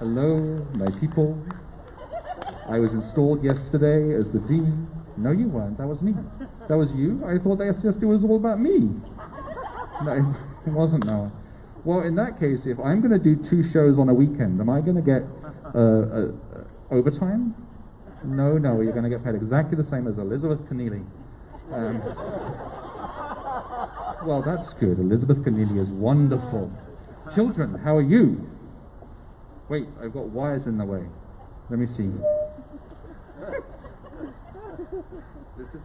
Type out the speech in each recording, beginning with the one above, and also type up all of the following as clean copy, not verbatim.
Hello, my people. I was installed yesterday as the dean. No, you weren't. That was me. That was you? I thought that it was all about me. No, it wasn't, no. Well, in that case, if I'm going to do 2 shows on a weekend, am I going to get overtime? No, you're going to get paid exactly the same as Elizabeth Keneally. Well, that's good. Elizabeth Keneally is wonderful. Children, how are you? Wait, I've got wires in the way. Let me see. This is...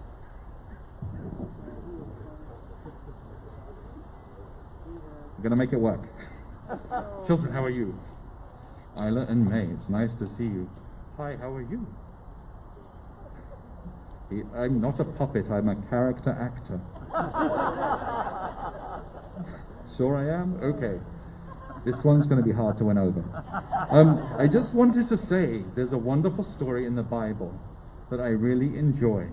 I'm going to make it work. Children, how are you? Isla and May, it's nice to see you. Hi, how are you? I'm not a puppet, I'm a character actor. Sure I am? Okay. This one's going to be hard to win over. I just wanted to say, there's a wonderful story in the Bible that I really enjoy.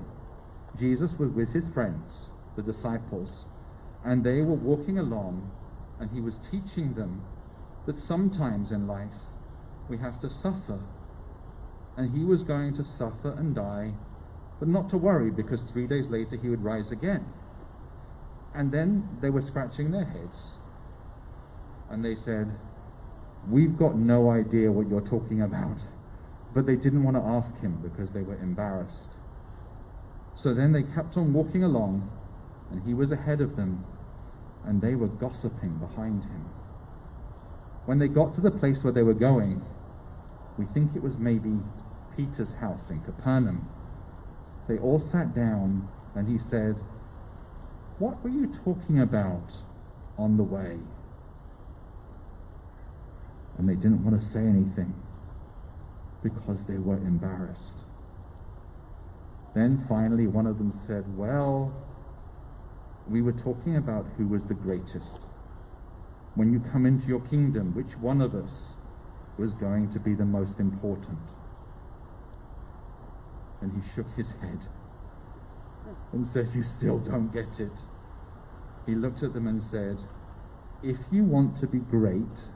Jesus was with his friends, the disciples, and they were walking along, and he was teaching them that sometimes in life we have to suffer. And he was going to suffer and die, but not to worry, because 3 days later he would rise again. And then they were scratching their heads, and they said, "We've got no idea what you're talking about." But they didn't want to ask him because they were embarrassed. So then they kept on walking along, and he was ahead of them, and they were gossiping behind him. When they got to the place where they were going, we think it was maybe Peter's house in Capernaum, they all sat down, and he said, "What were you talking about on the way?" And they didn't want to say anything because they were embarrassed. Then finally one of them said, "Well, we were talking about who was the greatest. When you come into your kingdom, which one of us was going to be the most important?" And he shook his head and said, "You still don't get it." He looked at them and said, "If you want to be great,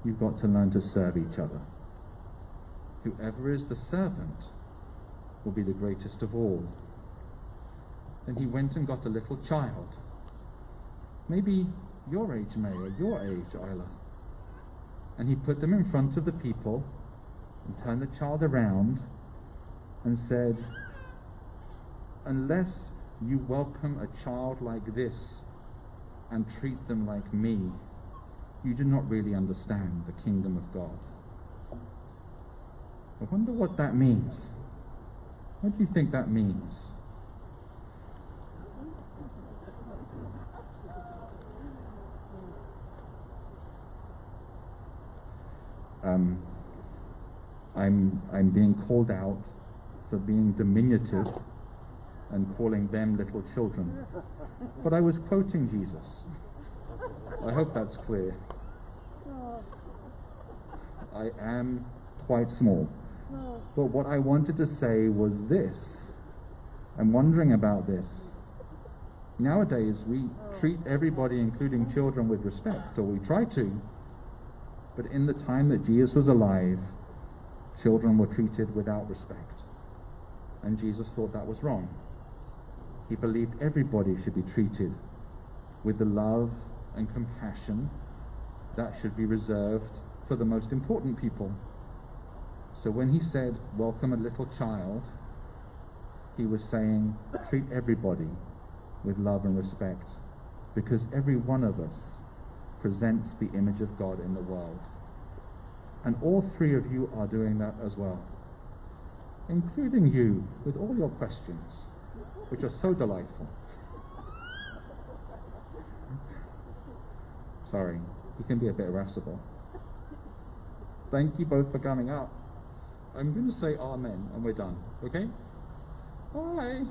you've got to learn to serve each other. Whoever is the servant will be the greatest of all." Then he went and got a little child, maybe your age, May, or your age, Isla, and he put them in front of the people and turned the child around and said, "Unless you welcome a child like this and treat them like me, you do not really understand the kingdom of God." I wonder what that means. What do you think that means? I'm being called out for being diminutive and calling them little children. But I was quoting Jesus. I hope that's clear. I am quite small. But what I wanted to say was this. I'm wondering about this. Nowadays, we treat everybody, including children, with respect, or we try to. But in the time that Jesus was alive, children were treated without respect. And Jesus thought that was wrong. He believed everybody should be treated with the love and compassion that should be reserved for the most important people. So when he said, "Welcome a little child," he was saying, treat everybody with love and respect, because every one of us presents the image of God in the world. And all 3 of you are doing that as well, including you, with all your questions, which are so delightful. Sorry, you can be a bit irascible. Thank you both for coming up. I'm going to say amen and we're done, okay? Bye.